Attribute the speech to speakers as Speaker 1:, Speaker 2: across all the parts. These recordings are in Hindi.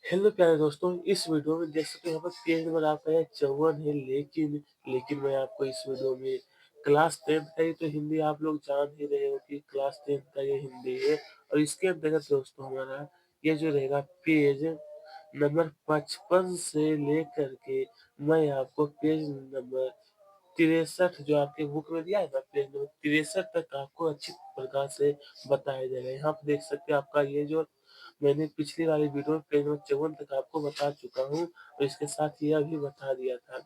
Speaker 1: हेलो प्यारे दोस्तों, इस वीडियो में देख सकते हो यहाँ पर पेज नंबर आपका है 54 है लेकिन मैं आपको इस वीडियो में क्लास 10th का ये तो हिंदी आप लोग जान ही रहे हो कि क्लास 10th का ये हिंदी है और इसके अंतर्गत दोस्तों हमारा ये जो रहेगा पेज नंबर 55 से लेकर के मैं आपको पेज नंबर 63 जो आपके बुक में दिया है ना पेज नंबर 63 तक आपको अच्छी प्रकार से बताया जाएगा। यहाँ पे देख सकते हैं आपका ये जो मैंने पिछली वाली वीडियो में पेज नंबर 54 तक आपको बता चुका हूँ और इसके साथ यह भी बता दिया था।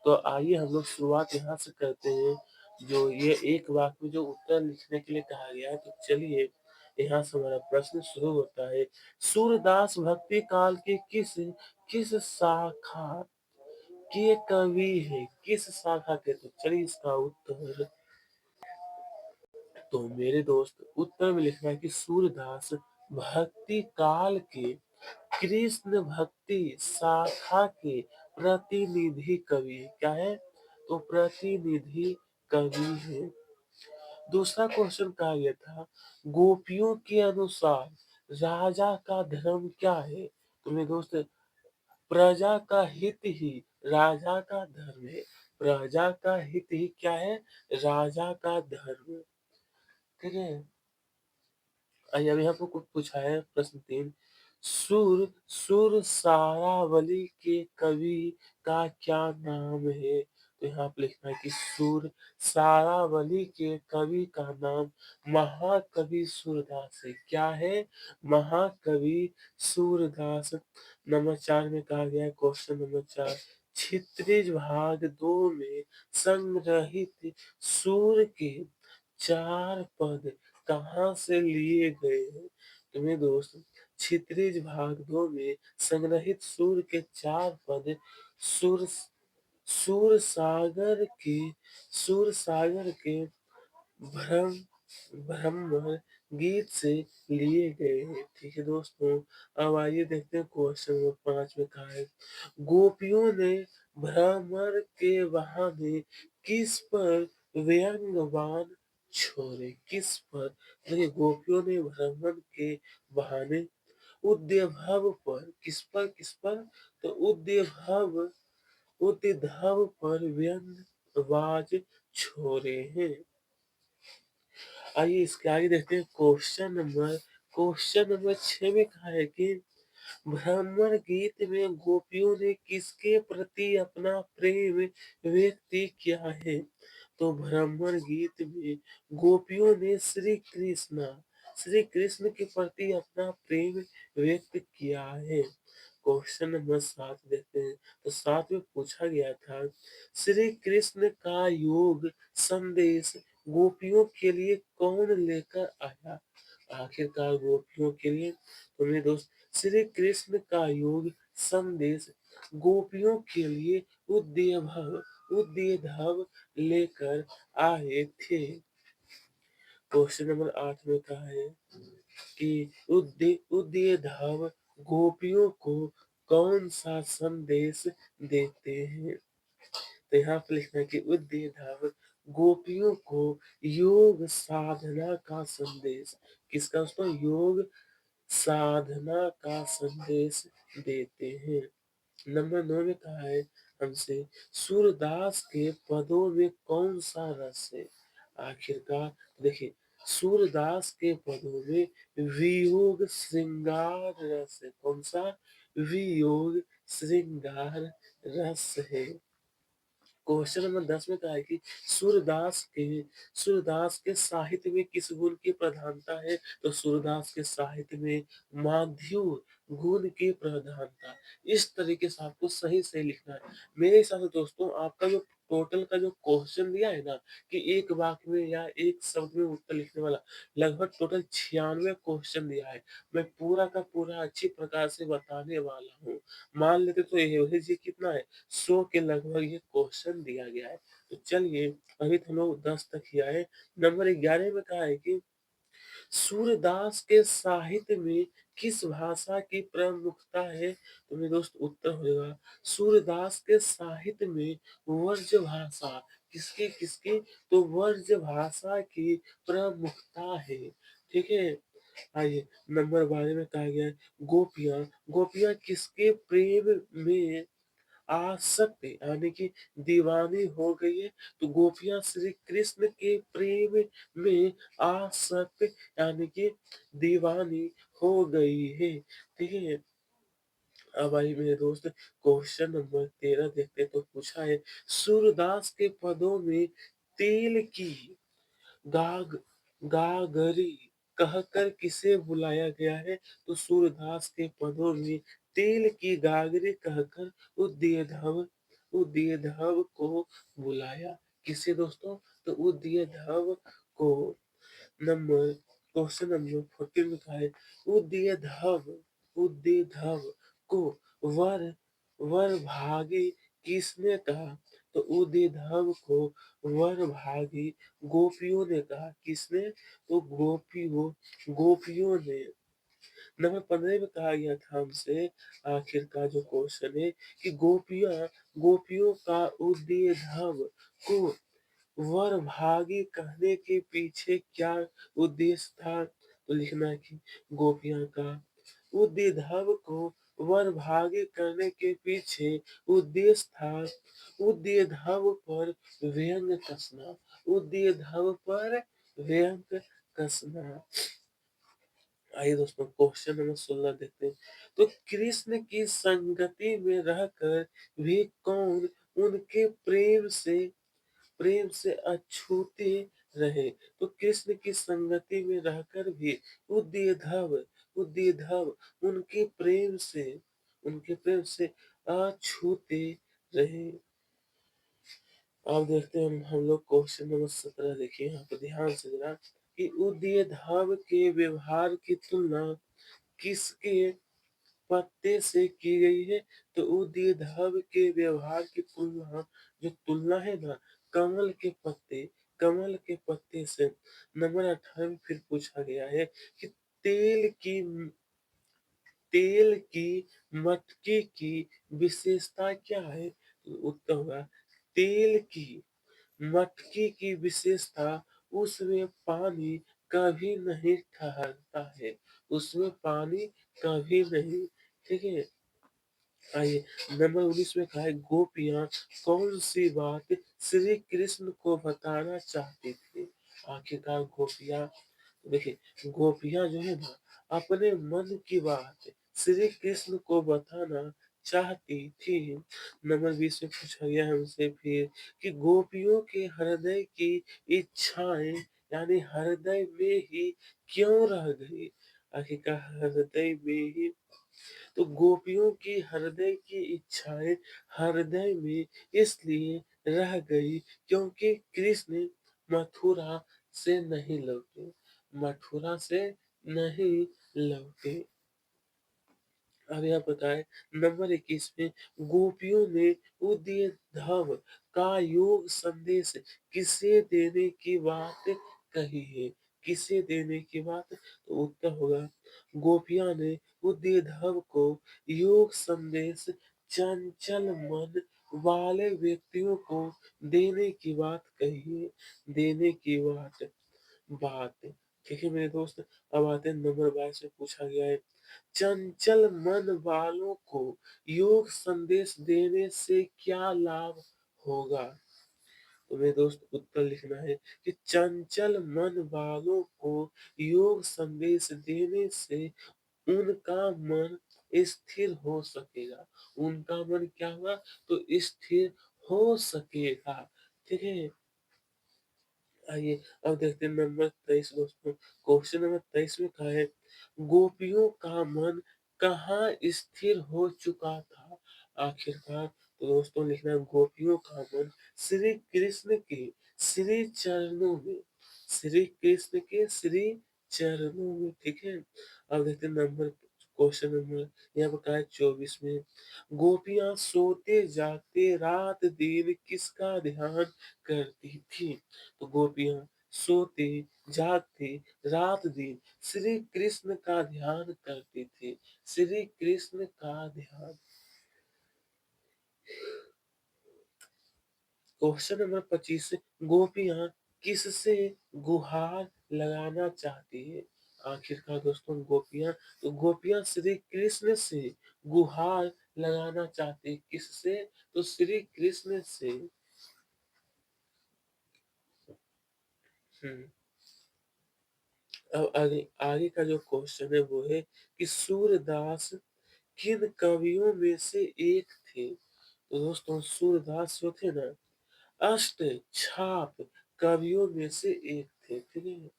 Speaker 1: तो आइए हम लोग शुरुआत यहाँ से करते हैं। जो ये एक वाक्य में जो उत्तर लिखने के लिए कहा गया है, तो चलिए यहाँ से हमारा प्रश्न शुरू होता है। सूरदास भक्ति काल के किस किस शाखा के कवि है? किस शाखा के? तो चलिए इसका उत्तर, तो मेरे दोस्त उत्तर में लिखना है कि सूरदास भक्ति काल के कृष्ण भक्ति शाखा के प्रतिनिधि कवि है। क्या है? तो प्रतिनिधि कवि है। दूसरा क्वेश्चन कहा गया था, गोपियों के अनुसार राजा का धर्म क्या है? तो मेरे दोस्त प्रजा का हित ही राजा का धर्म है। प्रजा का हित ही क्या है? राजा का धर्म। ठीक है। आइए अब यहाँ पर कुछ पूछा है प्रश्न 3। सुर सारावली के कवि का क्या नाम है? तो यहाँ पे लिखना है कि सुर सारावली के कवि का नाम महाकवि सूरदास है। क्या है? महाकवि सूरदास। नंबर 4 में कहा गया है, क्वेश्चन नंबर 4, क्षितिज भाग 2 में संग्रहित सूर के 4 पद कहाँ से लिए गए हैं? तो मेरे दोस्त क्षितिज भाग 2 में संग्रहित सूर के 4 पद सुर सूर सागर के सूर सागर के भ्रम ब्रह्म गीत से लिए गए हैं। ठीक है दोस्तों। अब आइए देखते हैं क्वेश्चन नंबर 5 में कहा है, गोपियों ने भ्रमर के बहाने किस पर व्यंग्यवान छोड़े? किस पर? देखिए, गोपियों ने भ्रमर के बहाने उद्भव पर, किस पर? तो उद्भव पर व्यंग्यवाज छोड़े हैं। आइए इसके आगे देखते हैं क्वेश्चन नंबर 6 में कहा है कि भ्रमर गीत में गोपियों ने किसके प्रति अपना प्रेम व्यक्त किया है? तो भ्रमर गीत में गोपियों ने श्री कृष्ण के प्रति अपना प्रेम व्यक्त किया है। क्वेश्चन नंबर 7 देखते हैं। तो 7 में पूछा गया था, श्री कृष्ण का योग संदेश गोपियों के लिए कौन लेकर आया? आखिरकार गोपियों के लिए, तो मेरे दोस्त श्री कृष्ण का योग संदेश गोपियों के लिए उद्यभव लेकर आए थे। क्वेश्चन नंबर 8 में कहा है कि उद्यधव गोपियों को कौन सा संदेश देते हैं? तो यहाँ पे लिखना है कि उद्यधव गोपियों को योग साधना का संदेश, किसका? उसको योग साधना का संदेश देते हैं। नंबर 9 में कहा है हमसे, सूरदास के पदों में कौन सा रस है? आखिरकार देखिए, सूरदास के पदों में वियोग श्रृंगार रस है। कौन सा? वियोग श्रृंगार रस है। क्वेश्चन नंबर 10 में कहा है कि सूरदास के साहित्य में किस गुण की प्रधानता है? तो सूरदास के साहित्य में माधुर्य गुण की प्रधानता। इस तरीके से आपको सही सही लिखना है। मेरे हिसाब से दोस्तों आपका जो टोटल का जो क्वेश्चन दिया है ना, कि एक वाक्य में या एक शब्द में उत्तर लिखने वाला, लगभग टोटल 96 क्वेश्चन दिया है। मैं पूरा का पूरा अच्छी प्रकार से बताने वाला हूँ। मान लेते तो ये कितना है, 100 के लगभग ये क्वेश्चन दिया गया है। तो चलिए अभी तो हम लोग 10 तक ही आए। नंबर 11 में कहा है कि सूरदास के साहित्य में किस भाषा की प्रमुखता है? तो मेरे दोस्त उत्तर हो जाएगा, सूरदास के साहित्य में वर्ज्य भाषा, किसकी? तो वर्ज्य भाषा की प्रमुखता है। ठीक है। आइए नंबर 12 में कहा गया है गोपियाँ गोपियाँ किसके प्रेम में आसक्त यानी कि दीवानी हो गई है। तो गोपियाँ श्री कृष्ण के प्रेम में आसक्त यानी कि दीवानी हो गई है। ठीक है? अब आइए मेरे दोस्त क्वेश्चन नंबर 13 देखते हैं। तो पूछा है सूरदास के पदों में तेल की गाग गागरी कहकर किसे बुलाया गया है? तो सूरदास के पदों में तेल की गागरी कहकर उद्यधव को बुलाया। किसे दोस्तों? तो उद्यधव को। नंबर क्वेश्चन नंबर 14 में कहा है उद्यधव को वर वर भागी किसने कहा? तो उद्यधव को वर भागी गोपियों ने कहा। किसने? तो गोपियों ने। नंबर 15 में कहा गया था हमसे आखिर का जो क्वेश्चन है कि गोपियों का उद्यधव को वर भागी कहने के पीछे क्या उद्देश्य था? तो लिखना है कि गोपियां का उद्यधव को वर भागी करने के पीछे उद्देश्य था उद्यधव पर व्यंग कसना। उद्यधव पर व्यंग कसना। आइए दोस्तों क्वेश्चन नंबर 16 देखते हैं। तो कृष्ण की संगति में रहकर भी कौन उनके प्रेम से अछूते रहे? तो कृष्ण की संगति में रहकर भी उद्यधव उद्यधव उनके प्रेम से अछूते रहे। अब देखते हैं हम लोग क्वेश्चन नंबर 17 देखिए यहाँ पे ध्यान से जरा कि उद्यधव के व्यवहार की तुलना किसके पत्ते से की गई है? तो उद्यधव के व्यवहार की तुलना है ना कमल के पत्ते से। नंबर 18 में फिर पूछा गया है कि तेल की तेल की मटकी की विशेषता क्या है? तो उत्तर होगा तेल की मटकी की विशेषता उसमें पानी कभी नहीं ठहरता है। उसमें पानी कभी नहीं। ठीक है? आइए नंबर 19 में कहा है गोपियाँ कौन सी बात श्री कृष्ण को बताना चाहती थी? आखिरकार गोपियाँ देखिए गोपियाँ जो है ना अपने मन की बात श्री कृष्ण को बताना चाहती थी। नंबर 20 में पूछा गया हमसे फिर कि गोपियों के हृदय की इच्छाएं यानी हृदय में ही क्यों रह गई? आखिरकार हृदय में ही। तो गोपियों की हृदय की इच्छाएं हृदय में इसलिए रह गई क्योंकि कृष्ण मथुरा से नहीं लौटे। मथुरा से नहीं लौटे। अब यहाँ बताए नंबर 21 में गोपियों ने उद्यधव का योग संदेश किसे देने की बात कही है? किसे देने की बात? तो उत्तर होगा गोपियां ने उद्यधव को योग संदेश चंचल मन वाले व्यक्तियों को देने की बात कही है। देने की बात। ठीक है मेरे दोस्त। अब आते हैं नंबर 22 में पूछा गया है चंचल मन वालों को योग संदेश देने से क्या लाभ होगा? तो मेरे दोस्त उत्तर लिखना है कि चंचल मन वालों को योग संदेश देने से उनका मन स्थिर हो सकेगा। उनका मन क्या हुआ? तो स्थिर हो सकेगा। ठीक है? आइए अब देखते हैं नंबर 23 दोस्तों। क्वेश्चन नंबर 23 में कहा है गोपियों का मन कहाँ स्थिर हो चुका था? आखिरकार तो दोस्तों लिखना है गोपियों का मन श्री कृष्ण के श्री चरणों में। श्री कृष्ण के श्री चरणों में। ठीक है? अब देखते हैं नंबर क्वेश्चन नंबर यहाँ पर कहा है 24 में गोपियां सोते जागते रात दिन किसका ध्यान करती थी? तो गोपियां सोते जागते रात दिन श्री कृष्ण का ध्यान करती थी। श्री कृष्ण का ध्यान। क्वेश्चन नंबर 25 गोपियां किससे गुहार लगाना चाहती है? आखिरकार दोस्तों गोपियाँ, तो गोपियाँ श्री कृष्ण से गुहार लगाना चाहती, किससे? तो श्री कृष्ण से। हुँ। अब आगे आगे का जो क्वेश्चन है वो है कि सूरदास किन कवियों में से एक थे? तो दोस्तों सूरदास जो थे ना, अष्ट छाप कवियों में से एक थे, ठीक है?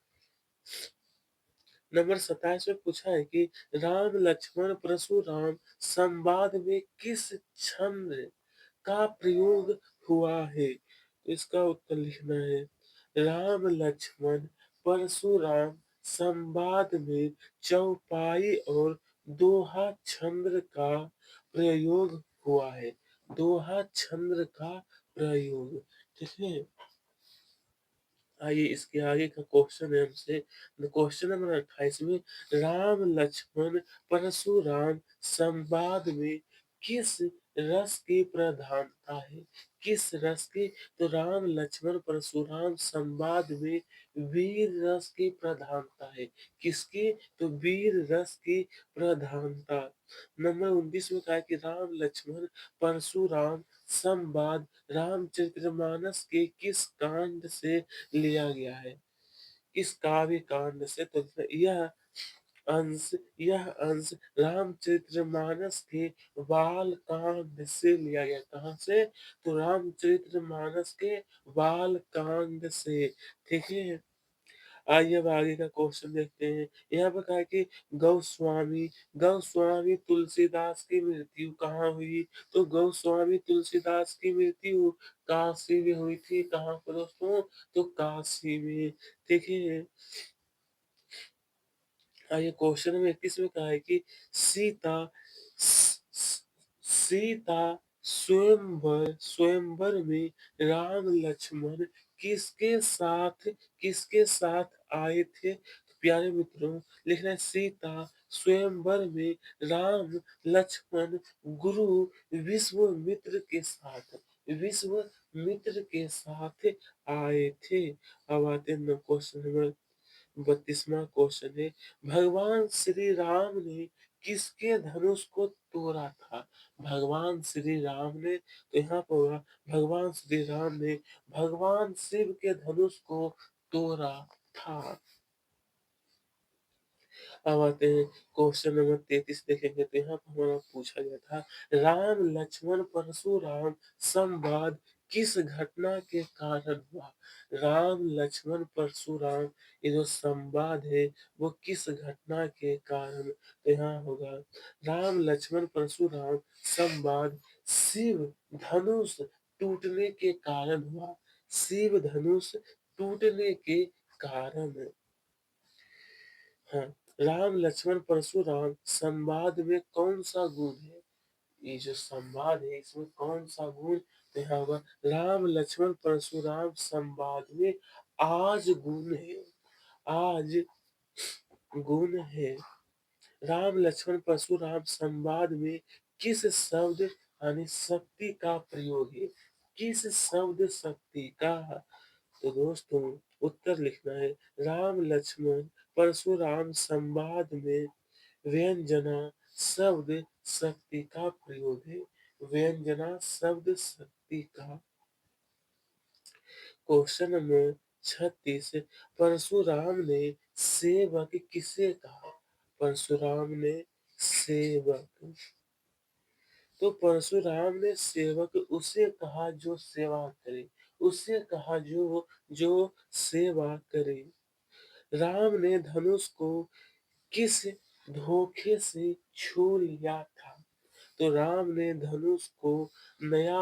Speaker 1: नंबर 27 में पूछा है कि राम लक्ष्मण परशुराम संवाद में किस छंद का प्रयोग हुआ है? तो इसका उत्तर लिखना है राम लक्ष्मण परशुराम संवाद में चौपाई और दोहा छंद का प्रयोग हुआ है। दोहा छंद का प्रयोग, ठीक है। आइए इसके आगे का क्वेश्चन है हमसे, क्वेश्चन नंबर 28 में राम लक्ष्मण परशुराम संवाद में किस रस की प्रधानता है? किस रस की? तो राम लक्ष्मण परशुराम संवाद में वीर रस की प्रधानता है। किसकी? तो वीर रस की प्रधानता। नंबर 29 में कहा है कि राम लक्ष्मण परशुराम संवाद रामचरितमानस के किस कांड से लिया गया है? किस काव्य कांड से? तो अंश यह अंश रामचरितमानस के बाल कांड से लिया गया। कहाँ से? तो रामचरितमानस के बाल कांड से, ठीक है। आइए अब आगे का क्वेश्चन देखते हैं। यहाँ पर कहा है कि गोस्वामी गोस्वामी तुलसीदास की मृत्यु कहाँ हुई? तो गोस्वामी तुलसीदास की मृत्यु काशी में हुई थी। कहाँ पर दोस्तों? तो काशी में, ठीक है। आइए क्वेश्चन में 21 में कहा है कि सीता सीता स्वयंवर में राम लक्ष्मण किसके साथ किसके साथ आए थे? तो प्यारे मित्रों लिखना है सीता स्वयंवर में राम लक्ष्मण गुरु विश्वामित्र के साथ विश्वामित्र के साथ आए थे। अब आते हैं क्वेश्चन नंबर 32वां क्वेश्चन है भगवान श्री राम ने किसके धनुष को तोड़ा था? भगवान श्री राम ने, तो यहाँ पर होगा भगवान श्री राम ने भगवान शिव के धनुष को तोड़ा था। अब आते हैं क्वेश्चन नंबर 33 देखेंगे तो यहाँ पर हमारा पूछा गया था राम लक्ष्मण परशुराम संवाद किस घटना के कारण हुआ? राम लक्ष्मण परशुराम ये जो संवाद है वो किस घटना के कारण? तो यहाँ होगा राम लक्ष्मण परशुराम संवाद शिव धनुष टूटने के कारण हुआ। शिव धनुष टूटने के कारण। हाँ, राम लक्ष्मण परशुराम संवाद में कौन सा गुण है? ये जो संवाद है इसमें कौन सा गुण? तो यहाँ होगा राम लक्ष्मण परशुराम संवाद में आज गुण है। आज गुण है। राम लक्ष्मण परशुराम संवाद में किस शब्द यानी शक्ति का प्रयोग है? किस शब्द शक्ति का? तो दोस्तों उत्तर लिखना है राम लक्ष्मण परशुराम संवाद में व्यंजना शब्द शक्ति का प्रयोग है। व्यंजना शब्द शक्ति का। क्वेश्चन नंबर 36 परशुराम ने सेवक किसे कहा? परशुराम ने सेवक, तो परशुराम ने सेवक उसे कहा जो सेवा करे। उसे कहा जो जो सेवा करे। राम ने धनुष को किस धोखे से छू लिया था? तो राम ने धनुष को नया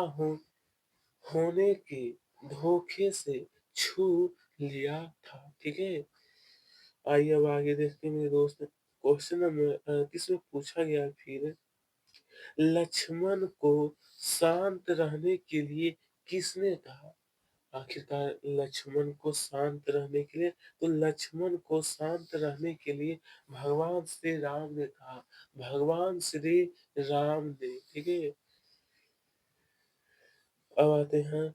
Speaker 1: होने के धोखे से छू लिया था, ठीक है। आइए अब आगे देखते हैं मेरे दोस्त। क्वेश्चन नंबर 38 में पूछा गया फिर लक्ष्मण को शांत रहने के लिए किसने कहा? आखिरकार लक्ष्मण को शांत रहने के लिए, तो लक्ष्मण को शांत रहने के लिए भगवान श्री राम ने कहा। भगवान श्री राम ने, ठीक है। अब आते हैं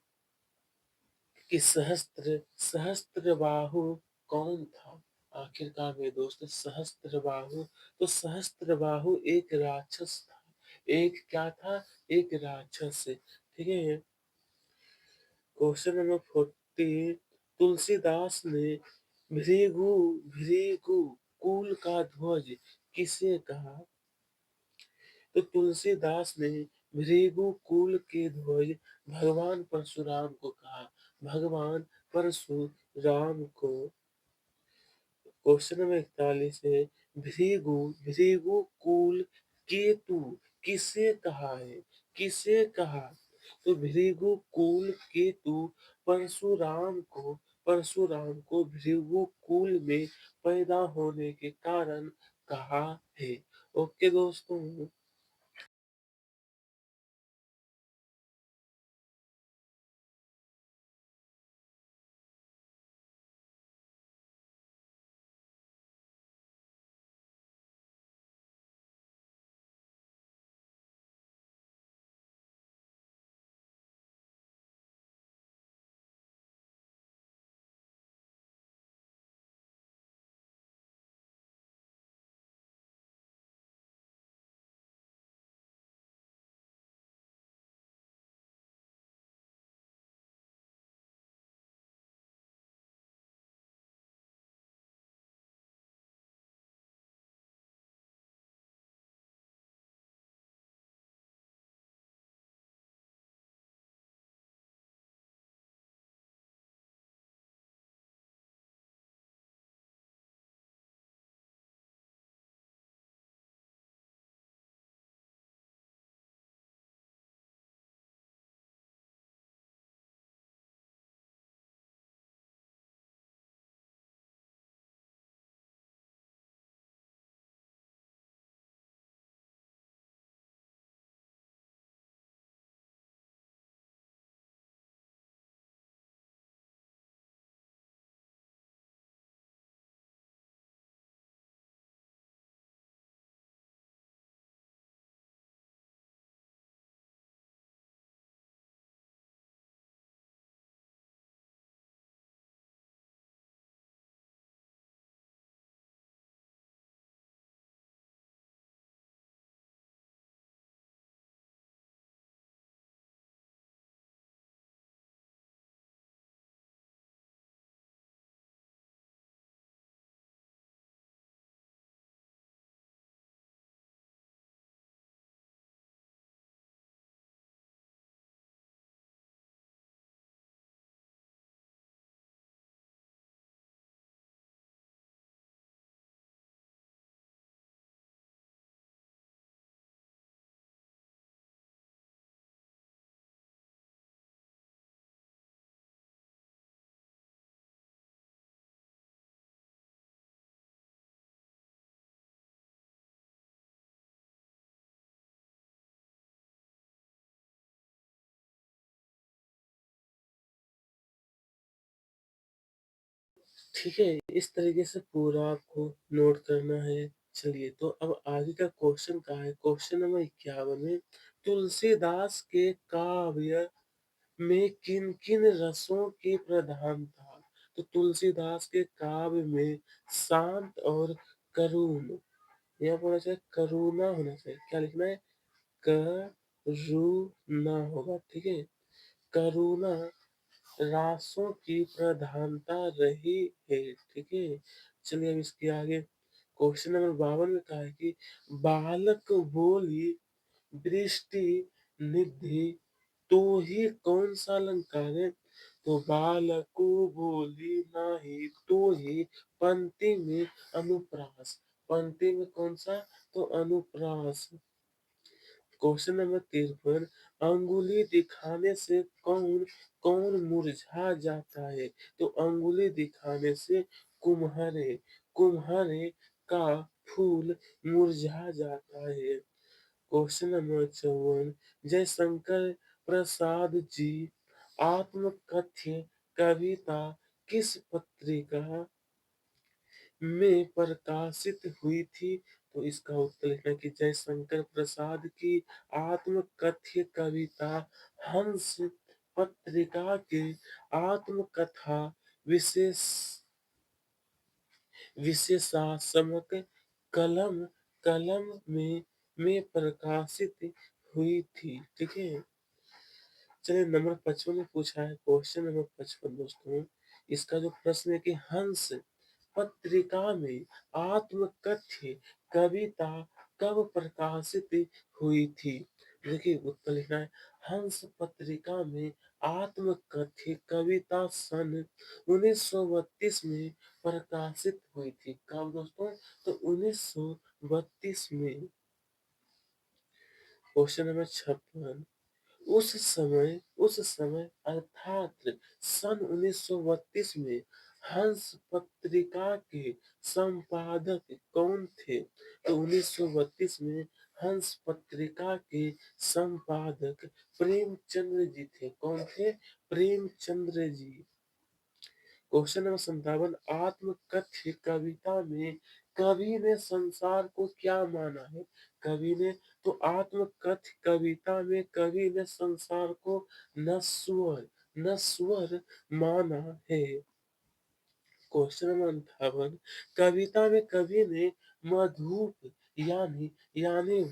Speaker 1: कि सहस्त्र सहस्त्र बाहु कौन था? आखिरकार मेरे दोस्त सहस्त्रबाहु, तो सहस्त्रबाहु एक राक्षस था। एक क्या था? एक राक्षस। ठीक है? क्वेश्चन नंबर 40, तुलसीदास ने भृगु भृगु कुल का ध्वज किसे कहा? तो तुलसीदास ने भृगु कुल के ध्वज भगवान परशुराम को कहा। भगवान परशुराम को। क्वेश्चन नंबर 41 है, भृगु भृगु कुल केतु किसे कहा है? किसे कहा? तो भृगु कुल केतु परशुराम को भृगु कुल में पैदा होने के कारण कहा है। ओके दोस्तों। ठीक है, इस तरीके से पूरा आपको नोट करना है। चलिए, तो अब आगे का क्वेश्चन क्या है? क्वेश्चन नंबर 51 में, तुलसीदास के काव्य में किन किन रसों की प्रधानता? तो तुलसीदास के काव्य में शांत और करुण, यहाँ पर होना चाहिए करुणा, होना चाहिए। क्या लिखना है? करुणा होगा। ठीक है? करुणा रासों की प्रधानता रही है। ठीक है? चलिए अब इसके आगे क्वेश्चन नंबर 52 में कहा है कि बालक बोली दृष्टि निधि तो ही कौन सा अलंकार है? तो बालको बोली नाही तो ही पंक्ति में अनुप्रास। पंक्ति में कौन सा? तो अनुप्रास। क्वेश्चन नंबर 53, अंगुली दिखाने से कौन कौन मुरझा जाता है? तो अंगुली दिखाने से कुम्हारे कुम्हारे का फूल मुरझा जाता है। क्वेश्चन नंबर 54, जयशंकर प्रसाद जी आत्मकथ्य कविता किस पत्रिका में प्रकाशित हुई थी? तो इसका उत्तर लिखना है कि जयशंकर प्रसाद की आत्मकथ्य कविता हंस पत्रिका के आत्मकथा विशेष विशेषात्मक कलम कलम में प्रकाशित हुई थी। ठीक है। चलिए नंबर 55 में पूछा है, क्वेश्चन नंबर 55 दोस्तों, इसका जो प्रश्न है कि हंस पत्रिका में आत्मकथ्य कविता कब प्रकाशित हुई थी? देखिए उत्तर लिखना है, हंस पत्रिका में आत्मकथ्य कविता सन 1932 में प्रकाशित हुई थी। कब दोस्तों? तो 1932 में। क्वेश्चन नंबर 56, उस समय अर्थात सन 1932 में हंस पत्रिका के संपादक कौन थे? तो 1932 में हंस पत्रिका के संपादक प्रेमचंद्र जी थे। कौन थे? प्रेमचंद्र जी। क्वेश्चन नंबर 57, आत्मकथ्य कविता में कवि ने संसार को क्या माना है? कवि ने, तो आत्मकथ्य कविता में कवि ने संसार को नश्वर नश्वर माना है। क्वेश्चन नंबर 58, कविता में कवि ने मधुप यानी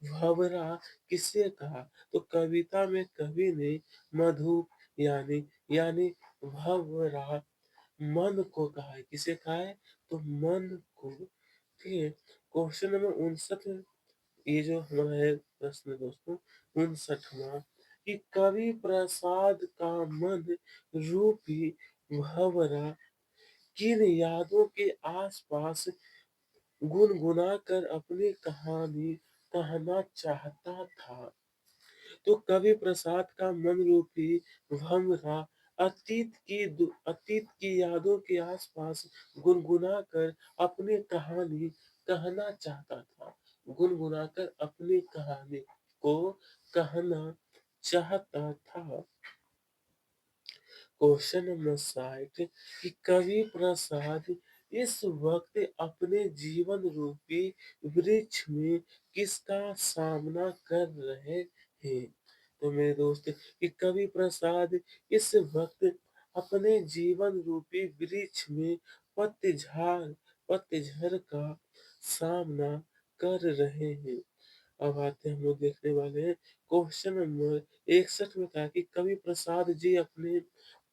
Speaker 1: भंवरा किसे कहा? तो कविता में कवि ने मधुप यानी भंवरा मन को कहा है। किसे कहा है? तो मन को। ठीक है। क्वेश्चन नंबर 59, ये जो हमारा है प्रश्न दोस्तों 59वां, कि कवि प्रसाद का मन रूपी भंवरा किन यादों के आसपास गुनगुनाकर अपनी कहानी कहना चाहता था? तो कवि प्रसाद का मन रूपी भंवरा अतीत की यादों के आसपास गुनगुनाकर अपनी कहानी कहना चाहता था। गुनगुनाकर अपनी कहानी को कहना चाहता था। क्वेश्चन नंबर 60, कि कवि प्रसाद इस वक्त अपने जीवन रूपी वृक्ष में किसका सामना कर रहे हैं? तो मेरे दोस्त, कि कवि प्रसाद इस वक्त अपने जीवन रूपी वृक्ष में पतझड़ पतझड़ का सामना कर रहे हैं। अब आते हैं, हम लोग देखने वाले हैं क्वेश्चन नंबर 61 में कहा कि कवि प्रसाद जी अपने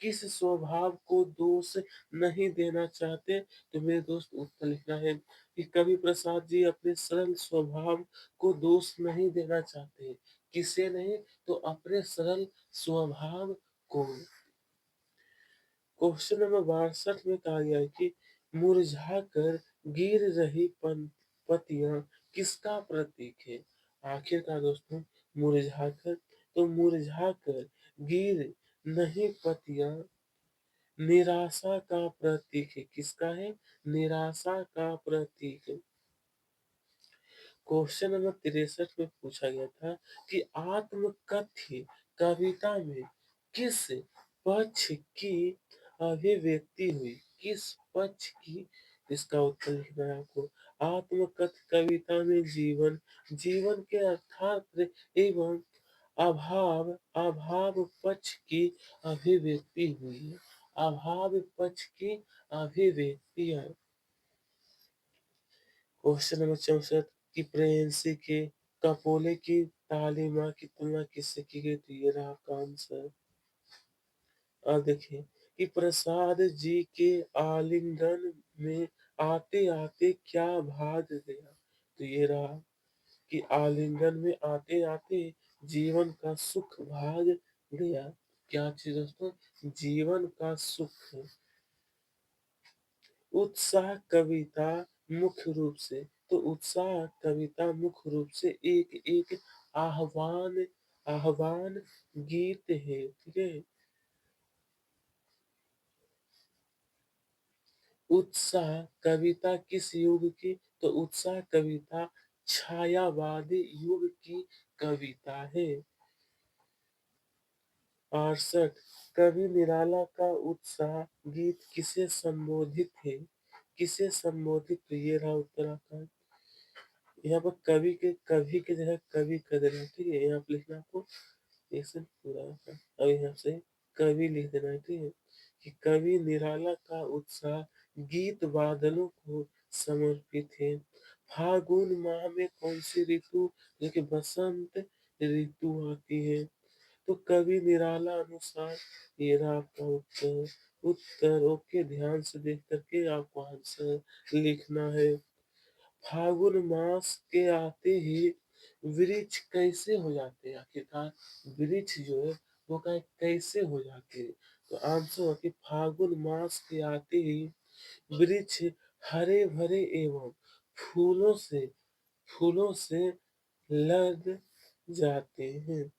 Speaker 1: किस स्वभाव को दोष नहीं देना चाहते? तो मेरे दोस्त उत्तर लिखना है कि कवि प्रसाद जी अपने सरल स्वभाव को दोष नहीं देना चाहते। किसे नहीं? तो अपने सरल स्वभाव को। क्वेश्चन नंबर 62 में कहा गया है कि मुरझा कर गिर रही पत्तियां किसका प्रतीक है? आखिरकार दोस्तों, मुरझाकर, तो मुरझाकर गिर नहीं पत्तियां निराशा का प्रतीक है। किसका है? निराशा का प्रतीक है। क्वेश्चन नंबर 63 में पूछा गया था कि आत्मकथ्य कविता में किस पक्ष की अभिव्यक्ति हुई? किस पक्ष की? इसका उत्तर लिखना है आपको। आत्मकथ्य कविता में जीवन के अर्थात एवं अभाव अभाव पक्ष की अभिव्यक्ति हुई है। अभाव पक्ष की अभिव्यक्ति है। क्वेश्चन नंबर 64, कि प्रेयसी के कपोले की तालिमा की तुलना किससे की गई? तो ये रहा आपका आंसर। अब देखिए कि प्रसाद जी के आलिंगन में आते आते क्या भाग गया? तो ये रहा कि आलिंगन में आते आते जीवन का सुख भाग गया। क्या चीज दोस्तों? जीवन का सुख। उत्साह कविता मुख्य रूप से, तो उत्साह कविता मुख्य रूप से एक एक आह्वान आह्वान गीत है। ठीक है। उत्साह कविता किस युग की? तो उत्साह कविता छायावादी युग की कविता है। 68, कवि निराला का उत्साह गीत किसे संबोधित है? किसे संबोधित? तो ये रहा उत्तराखंड। यहाँ पर कवि के जगह कवि कर देना है। ठीक है। यहाँ पे लिखना आपको एक से पूरा अब यहाँ से कवि लिख देना है। ठीक है। कि कवि निराला का उत्साह गीत बादलों को समर्पित है। फागुन माह में कौन सी ऋतु, जो कि बसंत ऋतु आती है। तो कवि निराला अनुसार ये रहा आपका उत्तर। उत्तर ओके, ध्यान से देख करके आपको आंसर लिखना है। फागुन मास के आते ही वृक्ष कैसे हो जाते हैं, आखिरकार वृक्ष जो है वो कैसे हो जाते हैं। तो आंसर है कि फागुन मास के आते ही वृक्ष हरे भरे एवं फूलों से फूलों से लद जाते हैं।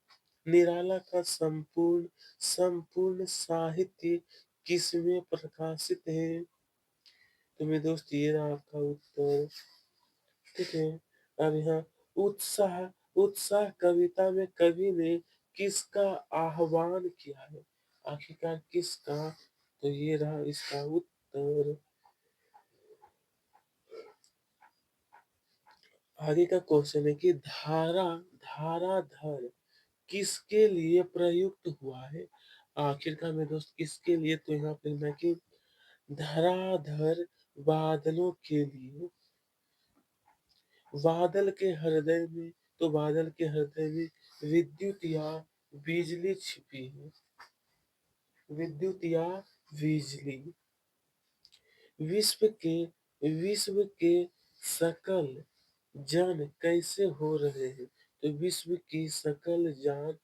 Speaker 1: निराला का संपूर्ण संपूर्ण साहित्य किसमें प्रकाशित है। तो मेरे दोस्त ये रहा आपका उत्तर। ठीक है। अब यहाँ उत्साह उत्साह कविता में कवि ने किसका आह्वान किया है, आखिरकार किसका। तो ये रहा इसका उत्तर। आगे का क्वेश्चन है कि धाराधर किसके लिए प्रयुक्त हुआ है, आखिरकार मेरे दोस्त किसके लिए। तो यहाँ पे लिखना है कि धराधर बादलों के लिए। बादल के हृदय में, तो बादल के हृदय में विद्युत या बिजली छिपी है। विद्युत या बिजली। विश्व के विश्व के सकल जन कैसे हो रहे हैं। तो विश्व की सकल जान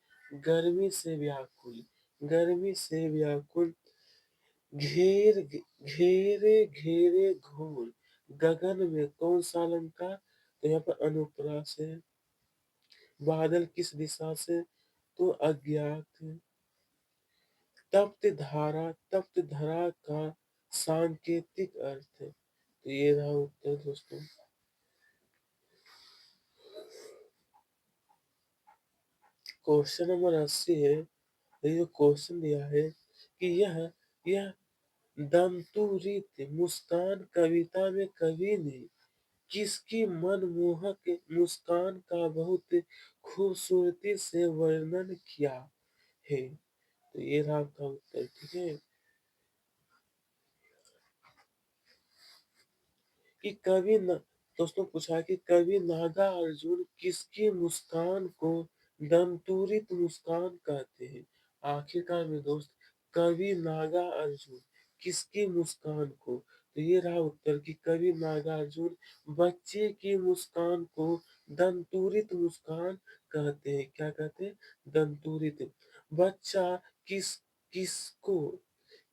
Speaker 1: गर्मी से व्याकुल, गर्मी से व्याकुल। घेर घेरे घेरे घोर गगन में कौन सा अलंकार। तो यहाँ पर अनुप्रास है। बादल किस दिशा से, तो अज्ञात है। तप्त धरा का सांकेतिक अर्थ है। तो ये रहा उत्तर दोस्तों। क्वेश्चन नंबर 80 है। ये जो क्वेश्चन दिया है कि यह दंतुरित मुस्कान कविता में कवि ने किसकी मनमोहक मुस्कान का बहुत खूबसूरती से वर्णन किया है। तो ये रहा आपका उत्तर। ठीक है। कि कवि न, दोस्तों पूछा है कि कवि नागा अर्जुन किसकी मुस्कान को दंतुरित मुस्कान कहते हैं। आखिरकार में दोस्त कवि नागा अर्जुन किसकी मुस्कान को। तो ये रहा उत्तर कि कवि नागा अर्जुन बच्चे की मुस्कान को दंतुरित मुस्कान कहते हैं। क्या कहते हैं, दंतुरित। बच्चा किस किसको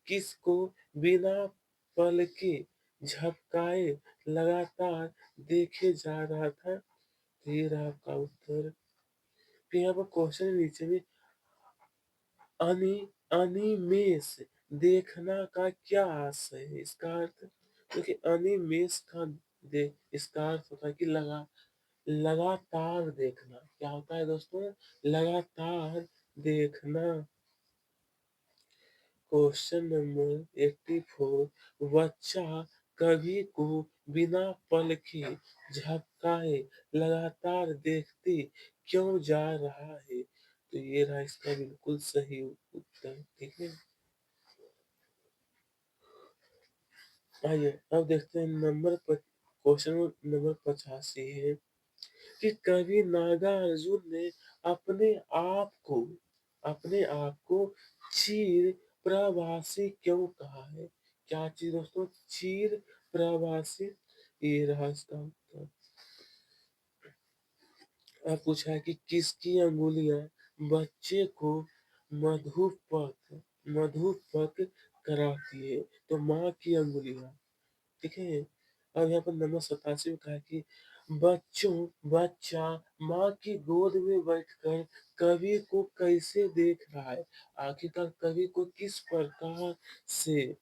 Speaker 1: किसको बिना पलके झपकाए लगातार देखे जा रहा था। तो ये रहा आपका उत्तर। फिर यहाँ पर क्वेश्चन नीचे में अनि अनिमेष देखना का क्या आशय है, इसका अर्थ। क्योंकि अनिमेष का इसका अर्थ होता है कि लगातार देखना। क्या होता है दोस्तों, लगातार देखना। Question number 84। बच्चा कवि को बिना पलके झपकाए लगातार देखते क्यों जा रहा है। तो ये रहा इसका बिल्कुल सही उत्तर। ठीक है। आइए अब देखते हैं क्वेश्चन नंबर 85 है कि कवि नागार्जुन ने अपने आप को अपने आप को चीर प्रवासी क्यों कहा है। क्या चीज दोस्तों, चीर प्रवासी। ये रहा इसका उत्तर। अब पूछा है कि किसकी अंगुलियां बच्चे को मधुपक मधुपक कराती है। तो माँ की अंगुलियां। ठीक है। अब यहाँ पर नंबर 87 में कहा है कि बच्चा माँ की गोद में बैठकर कवि को कैसे देख रहा है, आखिरकार कवि को किस प्रकार से।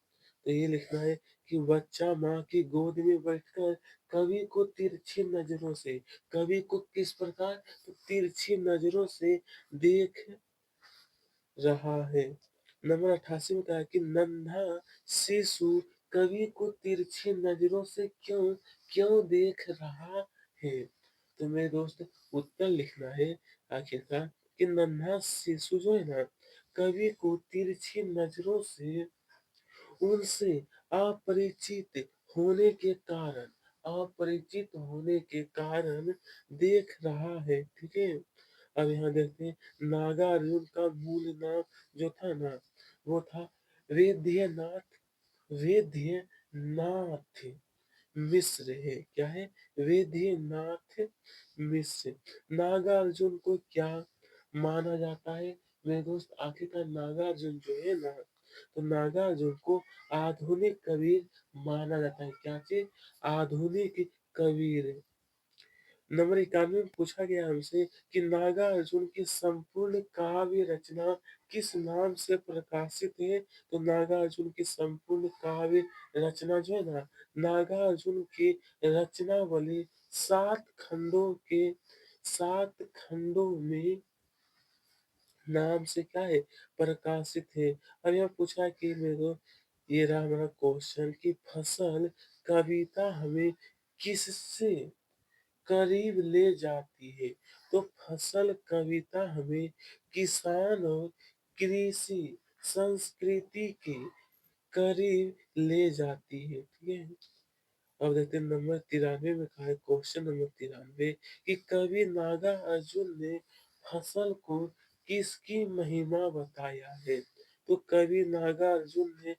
Speaker 1: तो ये लिखना है कि बच्चा माँ की गोद में बैठकर कवि को तिरछी नजरों से, कवि को किस प्रकार, तो तिरछी नजरों से देख रहा है। नंबर 88 में कहा है कि नन्हा शिशु कवि को तिरछी नजरों से क्यों क्यों देख रहा है। तो मेरे दोस्त उत्तर लिखना है आखिरकार कि नन्हा शिशु जो है ना, कवि को तिरछी नजरों से उनसे अपरिचित होने के कारण अपरिचित होने के कारण देख रहा है, ठीक है। अब यहाँ देखते हैं, नागार्जुन का मूल नाम जो था ना, वो था वेद्यनाथ। वेद्यनाथ मिस्र है, क्या है, वेद्यनाथ मिस्र। नागार्जुन को क्या माना जाता है मेरे दोस्त? आखिरकार नागार्जुन जो है ना, तो नागार्जुन को आधुनिक कबीर माना जाता है। क्या चीज? आधुनिक कबीर। नंबर 91 में पूछा गया हमसे कि नागार्जुन की संपूर्ण काव्य रचना किस नाम से प्रकाशित है? तो नागार्जुन की संपूर्ण काव्य रचना जो है ना, नागार्जुन की रचनावली 7 खंडों में नाम से क्या है, प्रकाशित है। अब यहाँ पूछा कि मेरे को, ये रहा हमारा क्वेश्चन कि फसल कविता हमें किससे करीब ले जाती है? तो फसल कविता हमें किसान और कृषि संस्कृति के करीब ले जाती है, ठीक है। अब देखते हैं नंबर 93 में कहा है, क्वेश्चन नंबर 93 कि कवि नागा अर्जुन ने फसल को किसकी महिमा बताया है? तो कवि नागा अर्जुन ने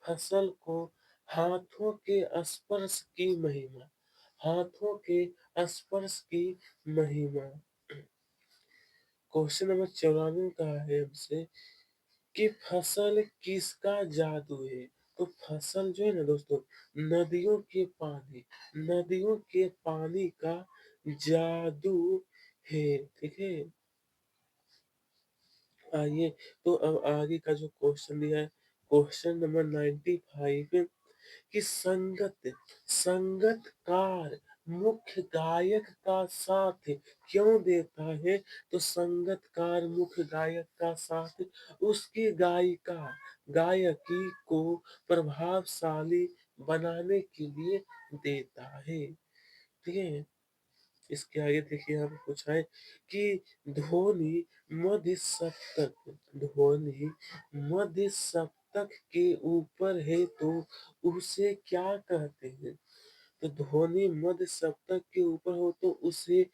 Speaker 1: फसल को हाथों के स्पर्श की महिमा, हाथों के स्पर्श की महिमा। क्वेश्चन नंबर 94 में कहा है हमसे कि फसल किसका जादू है? तो फसल जो है ना दोस्तों, नदियों के पानी का जादू है, ठीक है। आइए, तो अब आगे का जो क्वेश्चन दिया है, क्वेश्चन नंबर 95 कि संगतकार मुख्य गायक का साथ क्यों देता है? तो संगतकार मुख्य गायक का साथ उसकी गायकी को प्रभावशाली बनाने के लिए देता है, ठीक है। इसके आगे देखिए, यहाँ पे पूछा है कि ध्वनि ध्वनि मध्य सप्तक के ऊपर है तो उसे क्या कहते हैं? तो ध्वनि मध्य सप्तक के ऊपर हो तो उसे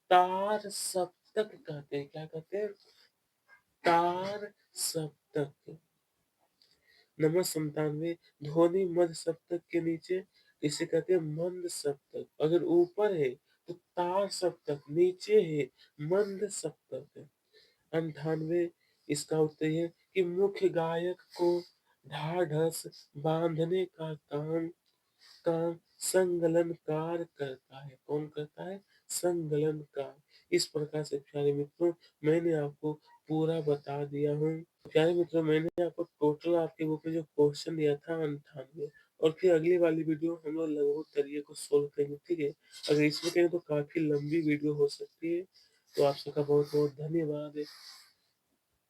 Speaker 1: तार सप्तक कहते हैं। क्या कहते हैं? तार सप्तक। नंबर 97, ध्वनि मध्य सप्तक के नीचे इसे कहते हैं मंद सप्तक। अगर ऊपर है तो तार सप्तक, नीचे है मंद सप्तक। 98, इसका उत्तर है कि मुख्य गायक को ढाढ़स बांधने का काम संगलनकार करता है। कौन करता है? संगलनकार। इस प्रकार से प्यारे मित्रों, मैंने आपको पूरा बता दिया हूँ। प्यारे मित्रों, मैंने आपको टोटल आपके बुक में जो क्वेश्चन दिया था 98, और फिर अगली वाली वीडियो हम लोग लघु तरीके को सोल्व करेंगे, ठीक है। अगर इसमें करें तो काफी लंबी वीडियो हो सकती है। तो आप सबका बहुत बहुत धन्यवाद।